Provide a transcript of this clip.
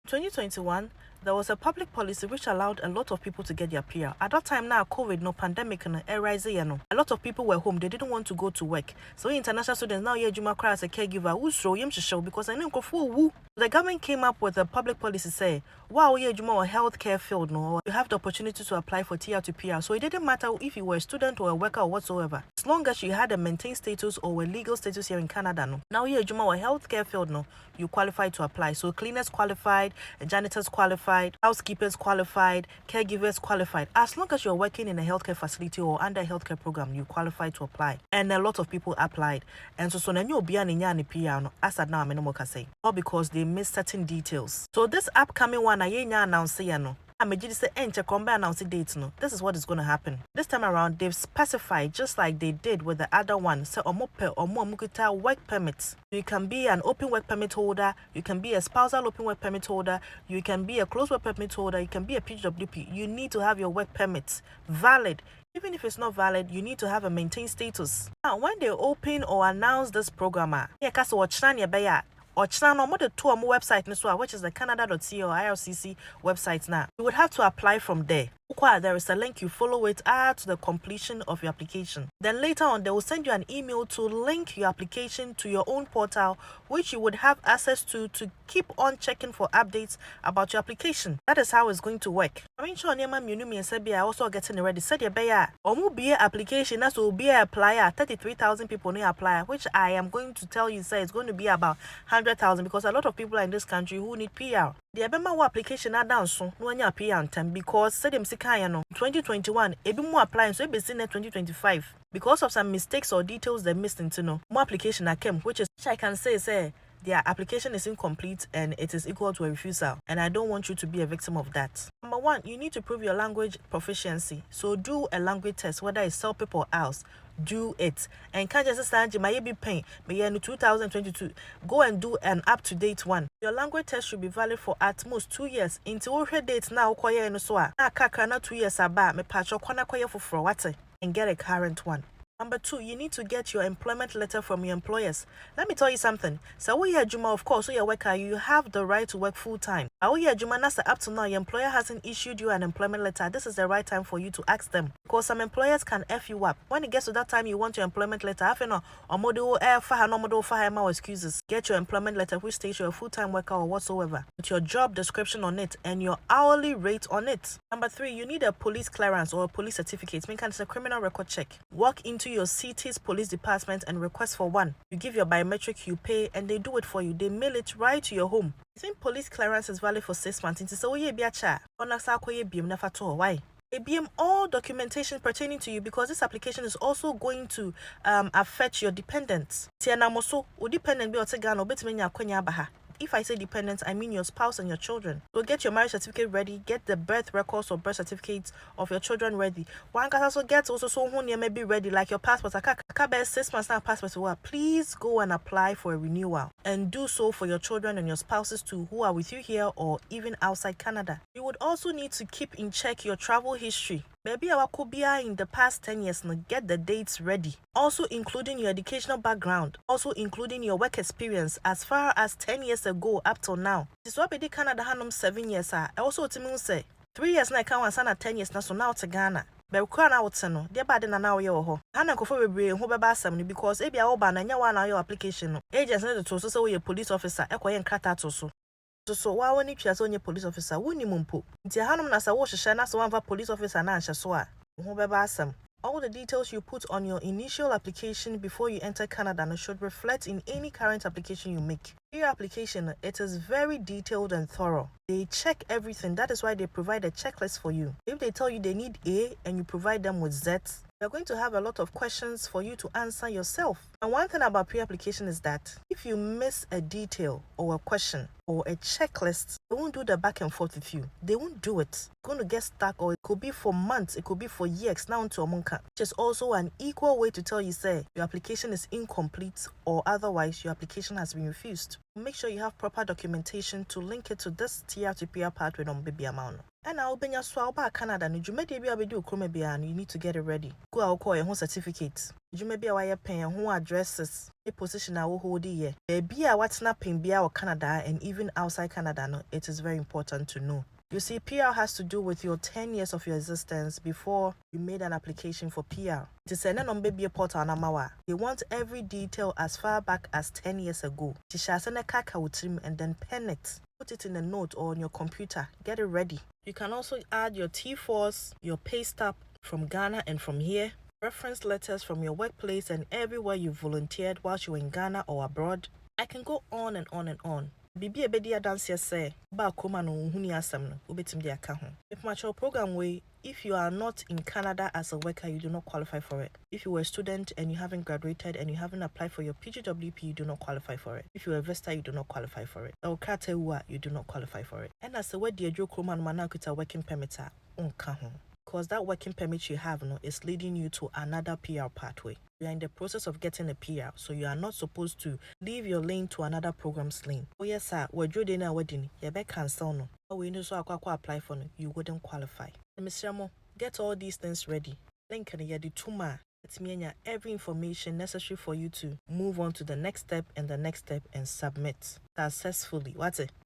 2021, there was a public policy which allowed a lot of people to get their PR. At that time now, COVID, no pandemic, no rise, a lot of people were home. They didn't want to go to work. So international students now here Juma cry as a caregiver who show him to show because I know woo. The government came up with a public policy say, wow, here Juma or healthcare field, no, you have the opportunity to apply for TR to PR. So it didn't matter if you were a student or a worker or whatsoever. As long as you had a maintained status or a legal status here in Canada, no. Now here Juma or healthcare field, no, you qualify to apply. So cleaners qualified, janitors qualified, housekeepers qualified, caregivers qualified. As long as you're working in a healthcare facility or under a healthcare program, you qualify to apply. And a lot of people applied. And so na nyo obi ani PR no as at now I'm no say. All because they missed certain details. So this upcoming one I announce no. I'm a say announce date no. This is what is going to happen. This time around, they've specified just like they did with the other one. So omo work permits. You can be an open work permit holder. You can be a spousal open work permit holder. You can be a closed work permit holder. You can be a PWP. You need to have your work permit valid. Even if it's not valid, you need to have a maintained status. Now, when they open or announce this program, or channel more the two website which is the Canada.ca or IRCC website now. You would have to apply from there. There is a link, you follow it to the completion of your application. Then later on, they will send you an email to link your application to your own portal, which you would have access to keep on checking for updates about your application. That is how it's going to work. I mean, sure, I also getting ready. Said your bear, or be application, that's will be a applier. 33,000 people need apply, which I am going to tell you, say it's going to be about 100,000 because a lot of people are in this country who need PR. The Abema application are down soon, no one PR and time because said them 2021, ebi more applying so be seen 2025 because of some mistakes or details they missed into no more application came, which I can say their application is incomplete and it is equal to a refusal, and I don't want you to be a victim of that. Number one, you need to prove your language proficiency. So do a language test, whether it's CELPIP or IELTS. Do it. And can't just stand you might be paying me in 2022. Go and do an up-to-date one. Your language test should be valid for at most 2 years. Until we date now koye no so. Na kakra 2 years aba me patcho kwana koye for what and get a current one. Number 2, you need to get your employment letter from your employers. Let me tell you something. So we are Juma, of course, we are worker, you have the right to work full time. We are Juma, up to now, your employer hasn't issued you an employment letter. This is the right time for you to ask them. Because some employers can F you up. When it gets to that time you want your employment letter, excuses. Get your employment letter which states you're a full-time worker or whatsoever. With your job description on it and your hourly rate on it. Number 3, you need a police clearance or a police certificate. It's a criminal record check. Walk into your city's police department and request for one. You give your biometric, you pay, and they do it for you. They mail it right to your home. I think police clearance is valid for 6 months. Why? ABM all documentation pertaining to you because this application is also going to affect your dependents. If I say dependents, I mean your spouse and your children. So get your marriage certificate ready, get the birth records or birth certificates of your children ready. One can also get so may be ready, like your passport. I 6 months now passport. Please go and apply for a renewal and do so for your children and your spouses too, who are with you here or even outside Canada. You would also need to keep in check your travel history. Maybe our Kubia in the past 10 years now, get the dates ready. Also including your educational background. Also including your work experience as far as 10 years ago up till now. This is what we did Canada hanum 7 years. I also say 3 years now I can't want 10 years now so now to Ghana. But we now no. Dear bad na now yo. Hana kofo bebre ho beba asem because ebi a wo ba na nya wa na your application no. Agents na to so say we police officer ekoye nkrata to so. So why when you choose onye police officer woni mumpo nti hanom na sa wo hwehwe na so wanfa police officer na anhye so a ho beba asem. All the details you put on your initial application before you enter Canada should reflect in any current application you make. Your application, it is very detailed and thorough. They check everything. That is why they provide a checklist for you. If they tell you they need A and you provide them with Z, they're going to have a lot of questions for you to answer yourself. And one thing about pre-application is that if you miss a detail or a question or a checklist, they won't do the back and forth with you. They won't do it. It's going to get stuck, or it could be for months, it could be for years now into a month, which is also an equal way to tell you, say, your application is incomplete or otherwise your application has been refused. Make sure you have proper documentation to link it to this TR to PR pathway on baby amount. And I'll be your Canada. You may be able to do Chromebia, you need to get it ready. Go out call your home certificate. You may be a paying who addresses a position I will hold here. Be a what's snapping be our Canada and even outside Canada. No, it is very important to know. You see, PR has to do with your 10 years of your existence before you made an application for PR. To send an baby portal Namawa. They want every detail as far back as 10 years ago. To send a kaka with him and then pen it. Put it in a note or on your computer. Get it ready. You can also add your T4s, your pay stub from Ghana and from here, reference letters from your workplace and everywhere you volunteered whilst you were in Ghana or abroad. I can go on and on and on. Bibi ebedi adanse say ba koma no huni asem no obetim de aka ho. If my program way, if you are not in Canada as a worker, you do not qualify for it. If you were a student and you haven't graduated and you haven't applied for your PGWP, you do not qualify for it. If you are a visitor, you do not qualify for it. You do not qualify for it. And as a way the Adwo Kroma no mana kuta working permit onka ho. Because that working permit you have is leading you to another PR pathway. You are in the process of getting a PR, so you are not supposed to leave your lane to another program's lane. Oh yes sir, we're doing a wedding, you better cancel no. Or we know so I apply for no, you wouldn't qualify. Mr. Mo, get all these things ready. Link in the tuma. Let me every information necessary for you to move on to the next step and the next step and submit successfully. What's it?